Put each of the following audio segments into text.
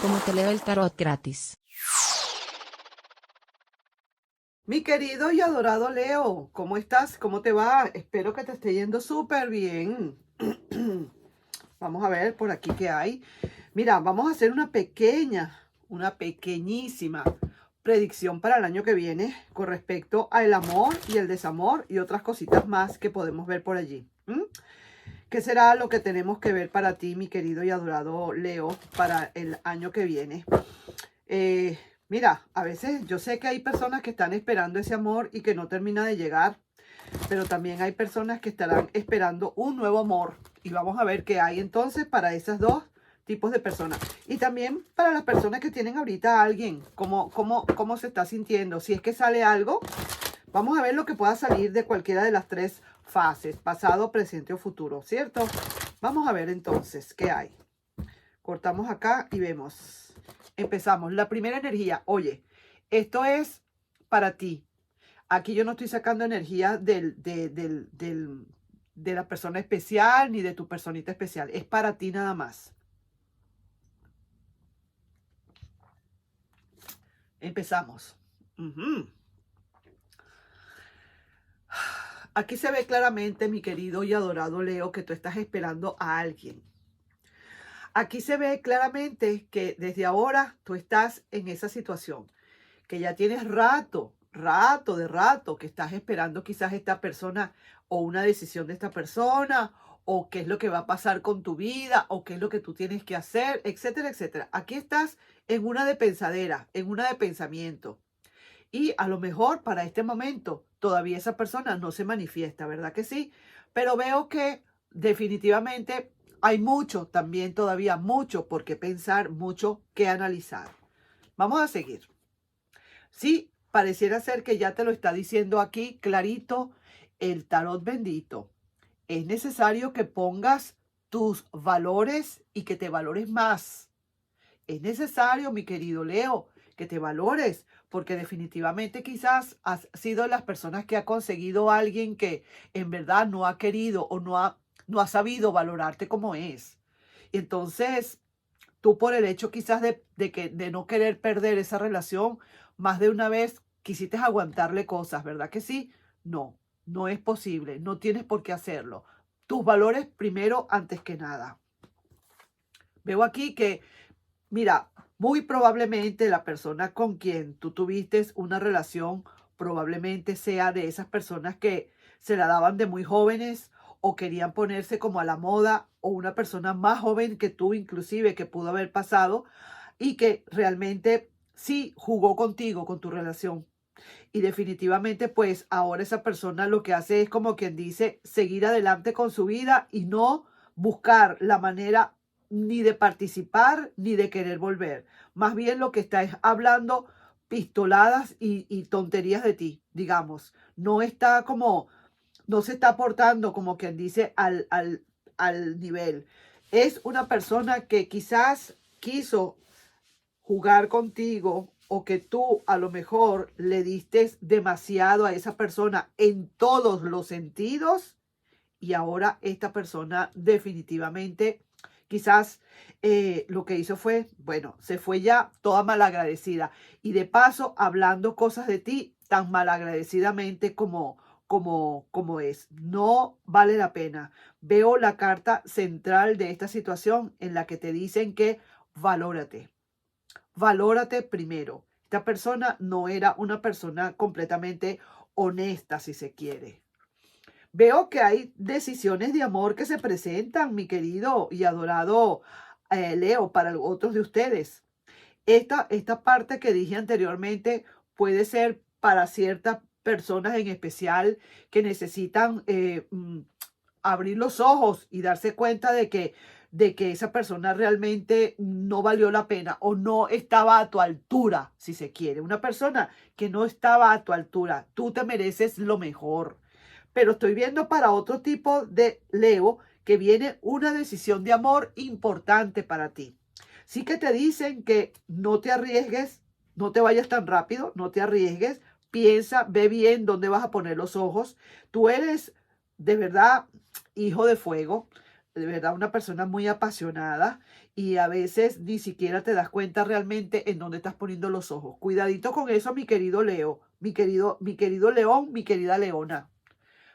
como te leo el tarot gratis. Mi querido y adorado Leo, ¿cómo estás? ¿Cómo te va? Espero que te esté yendo súper bien. Vamos a ver por aquí qué hay. Mira, vamos a hacer una pequeñísima predicción para el año que viene con respecto al amor y el desamor y otras cositas más que podemos ver por allí. ¿Qué será lo que tenemos que ver para ti, mi querido y adorado Leo, para el año que viene? Mira, a veces yo sé que hay personas que están esperando ese amor y que no termina de llegar, pero también hay personas que estarán esperando un nuevo amor. Y vamos a ver qué hay entonces para esos dos tipos de personas. Y también para las personas que tienen ahorita a alguien, cómo se está sintiendo. Si es que sale algo, vamos a ver lo que pueda salir de cualquiera de las tres fases, pasado, presente o futuro, ¿cierto? Vamos a ver entonces qué hay. Cortamos acá y vemos. Empezamos. La primera energía. Oye, esto es para ti. Aquí yo no estoy sacando energía de la persona especial ni de tu personita especial. Es para ti nada más. Empezamos. Aquí se ve claramente, mi querido y adorado Leo, que tú estás esperando a alguien. Aquí se ve claramente que desde ahora tú estás en esa situación, que ya tienes rato que estás esperando quizás esta persona o una decisión de esta persona o qué es lo que va a pasar con tu vida o qué es lo que tú tienes que hacer, etcétera, etcétera. Aquí estás en una de pensadera, en una de pensamiento. Y a lo mejor para este momento todavía esa persona no se manifiesta, ¿verdad que sí? Pero veo que definitivamente hay mucho también todavía, mucho por qué pensar, mucho que analizar. Vamos a seguir. Sí, pareciera ser que ya te lo está diciendo aquí clarito el tarot bendito. Es necesario que pongas tus valores y que te valores más. Es necesario, mi querido Leo, que te valores, porque definitivamente quizás has sido de las personas que ha conseguido a alguien que en verdad no ha querido o no ha sabido valorarte como es. Y entonces, tú por el hecho quizás de no querer perder esa relación, más de una vez quisiste aguantarle cosas, ¿verdad que sí? No, no es posible, no tienes por qué hacerlo. Tus valores primero antes que nada. Veo aquí que, mira, muy probablemente la persona con quien tú tuviste una relación probablemente sea de esas personas que se la daban de muy jóvenes o querían ponerse como a la moda, o una persona más joven que tú inclusive que pudo haber pasado y que realmente sí jugó contigo, con tu relación. Y definitivamente pues ahora esa persona lo que hace es, como quien dice, seguir adelante con su vida y no buscar la manera ni de participar ni de querer volver. Más bien lo que está es hablando pistoladas y tonterías de ti, digamos. No está como, no se está aportando, como quien dice, al nivel. Es una persona que quizás quiso jugar contigo, o que tú a lo mejor le diste demasiado a esa persona en todos los sentidos, y ahora esta persona definitivamente quizás lo que hizo fue, bueno, se fue ya toda malagradecida y de paso hablando cosas de ti tan malagradecidamente como es. No vale la pena. Veo la carta central de esta situación en la que te dicen que valórate. Valórate primero. Esta persona no era una persona completamente honesta, si se quiere. Veo que hay decisiones de amor que se presentan, mi querido y adorado Leo, para otros de ustedes. Esta parte que dije anteriormente puede ser para ciertas personas en especial que necesitan abrir los ojos y darse cuenta de que esa persona realmente no valió la pena o no estaba a tu altura, si se quiere. Una persona que no estaba a tu altura. Tú te mereces lo mejor. Pero estoy viendo para otro tipo de Leo que viene una decisión de amor importante para ti. Sí que te dicen que no te arriesgues, no te vayas tan rápido, no te arriesgues. Piensa, ve bien dónde vas a poner los ojos. Tú eres de verdad hijo de fuego. de verdad una persona muy apasionada y a veces ni siquiera te das cuenta realmente en dónde estás poniendo los ojos. Cuidadito con eso, mi querido Leo, mi querido León, mi querida Leona.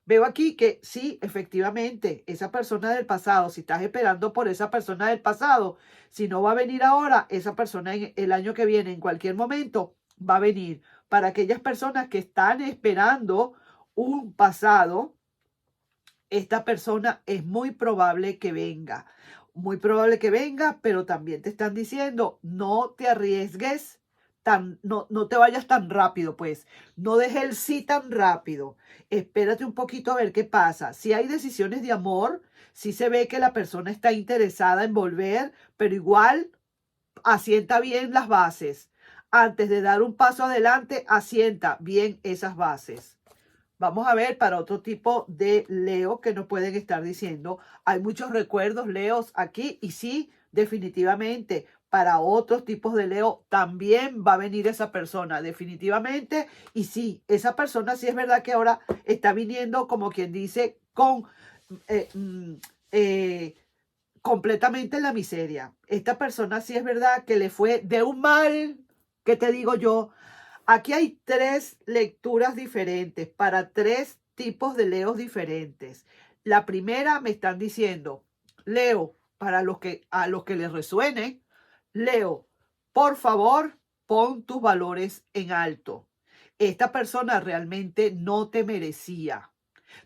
Veo aquí que sí, efectivamente, esa persona del pasado, si estás esperando por esa persona del pasado, si no va a venir ahora, esa persona en el año que viene, en cualquier momento, va a venir. Para aquellas personas que están esperando un pasado, esta persona es muy probable que venga. Muy probable que venga, pero también te están diciendo, no te arriesgues no te vayas tan rápido, pues. No dejes el sí tan rápido. Espérate un poquito a ver qué pasa. Si hay decisiones de amor, si se ve que la persona está interesada en volver, pero igual asienta bien las bases. Antes de dar un paso adelante, asienta bien esas bases. Vamos a ver para otro tipo de Leo que nos pueden estar diciendo. Hay muchos recuerdos Leos aquí y sí, definitivamente para otros tipos de Leo también va a venir esa persona, definitivamente. Y sí, esa persona sí es verdad que ahora está viniendo como quien dice con eh, mm, eh, completamente en la miseria. Esta persona sí es verdad que le fue de un mal, ¿qué te digo yo? Aquí hay tres lecturas diferentes para tres tipos de Leos diferentes. La primera me están diciendo, Leo, para a los que les resuene, Leo, por favor, pon tus valores en alto. Esta persona realmente no te merecía.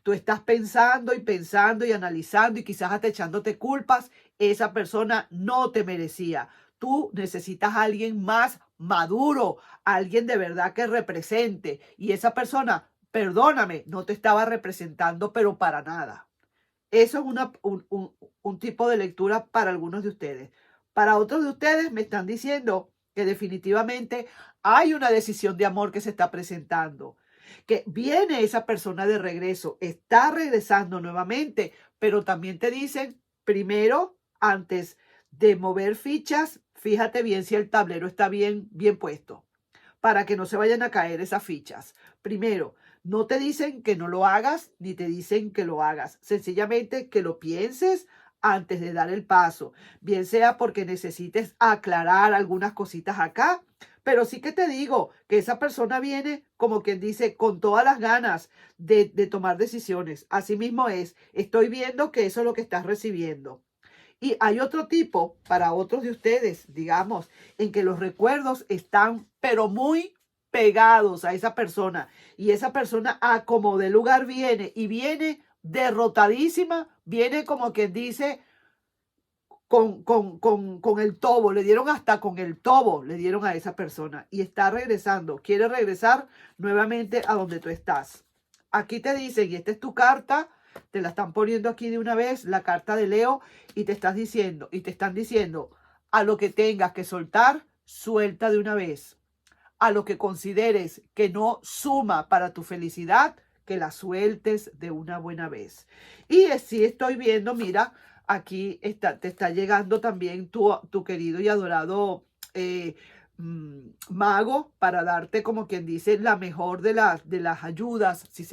Tú estás pensando y analizando y quizás hasta echándote culpas. Esa persona no te merecía. Tú necesitas a alguien más maduro, alguien de verdad que represente. Y esa persona, perdóname, no te estaba representando, pero para nada. Eso es un tipo de lectura para algunos de ustedes. Para otros de ustedes me están diciendo que definitivamente hay una decisión de amor que se está presentando, que viene esa persona de regreso, está regresando nuevamente, pero también te dicen, primero, antes de mover fichas, fíjate bien si el tablero está bien puesto, para que no se vayan a caer esas fichas. Primero, no te dicen que no lo hagas, ni te dicen que lo hagas. Sencillamente que lo pienses antes de dar el paso. Bien sea porque necesites aclarar algunas cositas acá, pero sí que te digo que esa persona viene, como quien dice, con todas las ganas de tomar decisiones. Así mismo es. Estoy viendo que eso es lo que estás recibiendo. Y hay otro tipo para otros de ustedes, digamos, en que los recuerdos están, pero muy pegados a esa persona. Y esa persona a como de lugar viene y viene derrotadísima, viene como quien dice con el tobo, le dieron hasta con el tobo, le dieron a esa persona y está regresando, quiere regresar nuevamente a donde tú estás. Aquí te dicen, y esta es tu carta, te la están poniendo aquí de una vez, la carta de Leo, y te están diciendo, a lo que tengas que soltar, suelta de una vez. A lo que consideres que no suma para tu felicidad, que la sueltes de una buena vez. Y sí estoy viendo, mira, aquí te está llegando también tu querido y adorado mago para darte, como quien dice, la mejor de las ayudas, si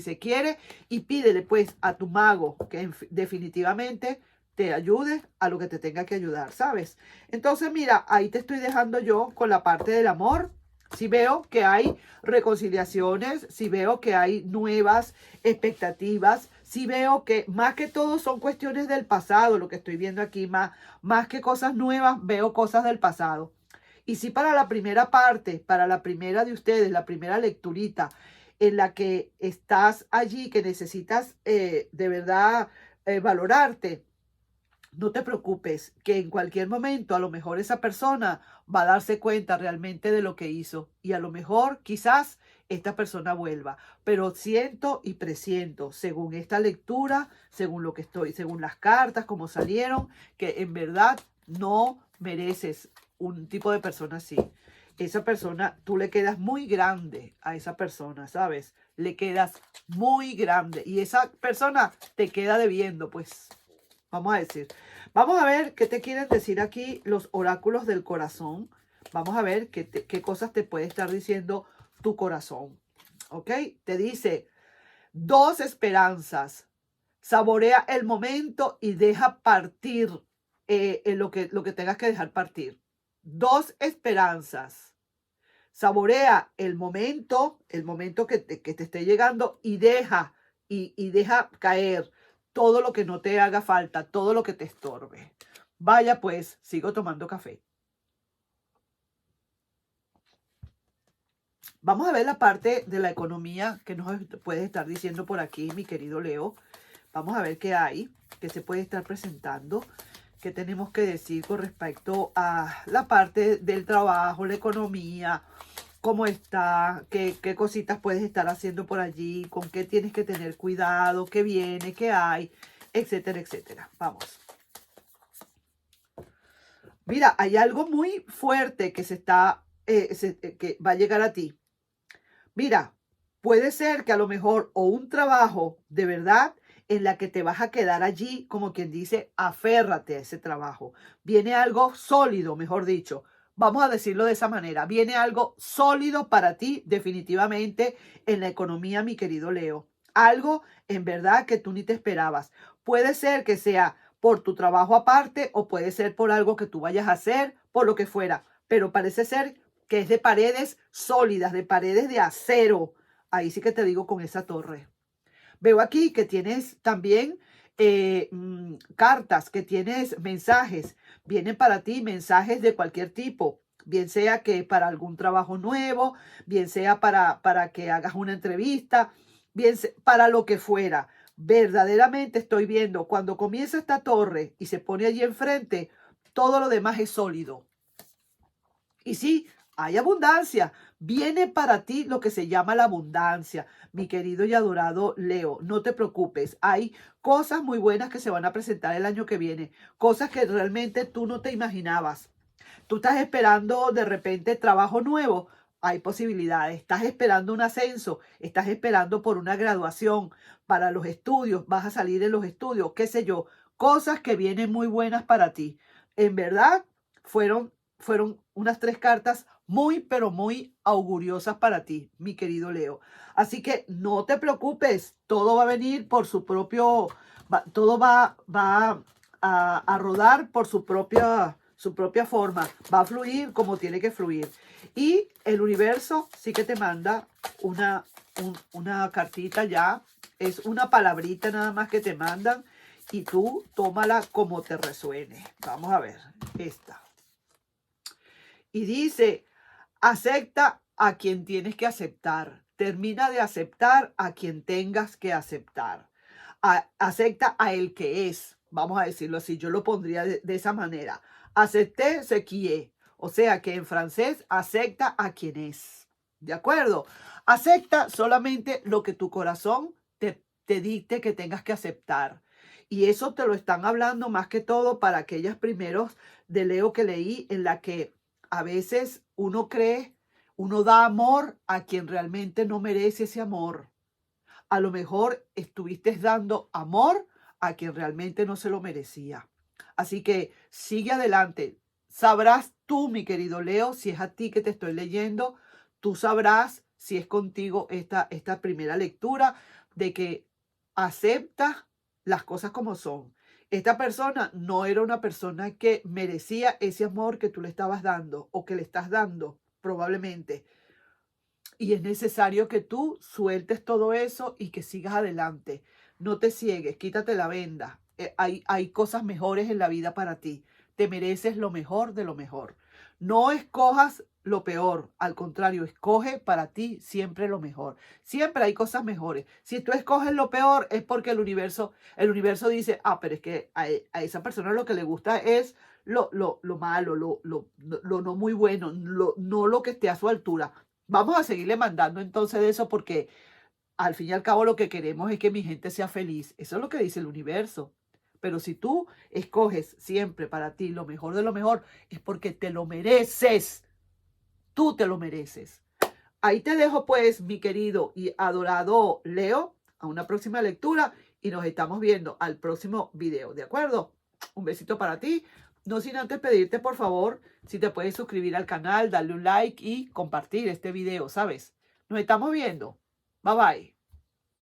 se quiere, y pídele pues a tu mago que definitivamente te ayude a lo que te tenga que ayudar, ¿sabes? Entonces, mira, ahí te estoy dejando yo con la parte del amor. Si veo que hay reconciliaciones, si veo que hay nuevas expectativas, si veo que más que todo son cuestiones del pasado, lo que estoy viendo aquí, más que cosas nuevas, veo cosas del pasado. Y si para la primera parte, para la primera de ustedes, la primera lecturita en la que estás allí, que necesitas de verdad valorarte, no te preocupes, que en cualquier momento a lo mejor esa persona va a darse cuenta realmente de lo que hizo y a lo mejor quizás esta persona vuelva, pero siento y presiento, según esta lectura, según lo que estoy, según las cartas, como salieron, que en verdad no mereces un tipo de persona así. Esa persona, tú le quedas muy grande a esa persona, ¿sabes? Le quedas muy grande y esa persona te queda debiendo, pues. Vamos a decir, vamos a ver qué te quieren decir aquí los oráculos del corazón. Vamos a ver qué cosas te puede estar diciendo tu corazón. ¿Ok? Te dice, dos esperanzas Saborea el momento y deja partir en lo que tengas que dejar partir. 2 esperanzas. Saborea el momento que te esté llegando y deja caer todo lo que no te haga falta, todo lo que te estorbe. Vaya pues, sigo tomando café. Vamos a ver la parte de la economía que nos puedes estar diciendo por aquí, mi querido Leo. Vamos a ver qué hay, qué se puede estar presentando, qué tenemos que decir con respecto a la parte del trabajo, la economía, cómo está, qué cositas puedes estar haciendo por allí, con qué tienes que tener cuidado, qué viene, qué hay, etcétera, etcétera. Vamos. Mira, hay algo muy fuerte que que va a llegar a ti. Mira, puede ser que a lo mejor o un trabajo de verdad en la que te vas a quedar allí, como quien dice, aférrate a ese trabajo. Viene algo sólido, mejor dicho. Vamos a decirlo de esa manera. Viene algo sólido para ti definitivamente en la economía, mi querido Leo. Algo en verdad que tú ni te esperabas. Puede ser que sea por tu trabajo aparte o puede ser por algo que tú vayas a hacer, por lo que fuera. Pero parece ser que es de paredes sólidas, de paredes de acero. Ahí sí que te digo con esa torre. Veo aquí que tienes también cartas, que tienes mensajes. Vienen para ti mensajes de cualquier tipo. Bien sea que para algún trabajo nuevo, bien sea para que hagas una entrevista, bien sea para lo que fuera. Verdaderamente estoy viendo cuando comienza esta torre y se pone allí enfrente, todo lo demás es sólido. Y sí, hay abundancia. Viene para ti lo que se llama la abundancia, mi querido y adorado Leo. No te preocupes. Hay cosas muy buenas que se van a presentar el año que viene. Cosas que realmente tú no te imaginabas. Tú estás esperando de repente trabajo nuevo. Hay posibilidades. Estás esperando un ascenso. Estás esperando por una graduación para los estudios. Vas a salir en los estudios, qué sé yo. Cosas que vienen muy buenas para ti. En verdad, fueron unas 3 cartas muy, pero muy auguriosas para ti, mi querido Leo. Así que no te preocupes, todo va a venir por su propio, todo va a rodar por su propia forma, va a fluir como tiene que fluir. Y el universo sí que te manda una cartita ya, es una palabrita nada más que te mandan y tú tómala como te resuene. Vamos a ver esta. Y dice, acepta a quien tienes que aceptar. Termina de aceptar a quien tengas que aceptar. Acepta a el que es. Vamos a decirlo así. Yo lo pondría de esa manera. Acepté ce qui est. O sea que en francés, acepta a quien es. ¿De acuerdo? Acepta solamente lo que tu corazón te dicte que tengas que aceptar. Y eso te lo están hablando más que todo para aquellas primeros de Leo que leí en la que a veces uno cree, uno da amor a quien realmente no merece ese amor. A lo mejor estuviste dando amor a quien realmente no se lo merecía. Así que sigue adelante. Sabrás tú, mi querido Leo, si es a ti que te estoy leyendo, tú sabrás si es contigo esta primera lectura de que acepta las cosas como son. Esta persona no era una persona que merecía ese amor que tú le estabas dando o que le estás dando, probablemente. Y es necesario que tú sueltes todo eso y que sigas adelante. No te ciegues, quítate la venda. Hay cosas mejores en la vida para ti. Te mereces lo mejor de lo mejor. No escojas lo peor, al contrario, escoge para ti siempre lo mejor. Siempre hay cosas mejores. Si tú escoges lo peor es porque el universo dice, pero es que a esa persona lo que le gusta es lo malo, lo no muy bueno, no lo que esté a su altura. Vamos a seguirle mandando entonces de eso porque al fin y al cabo lo que queremos es que mi gente sea feliz. Eso es lo que dice el universo. Pero si tú escoges siempre para ti lo mejor de lo mejor, es porque te lo mereces. Tú te lo mereces. Ahí te dejo pues, mi querido y adorado Leo, a una próxima lectura y nos estamos viendo al próximo video, ¿de acuerdo? Un besito para ti. No sin antes pedirte, por favor, si te puedes suscribir al canal, darle un like y compartir este video, ¿sabes? Nos estamos viendo. Bye bye.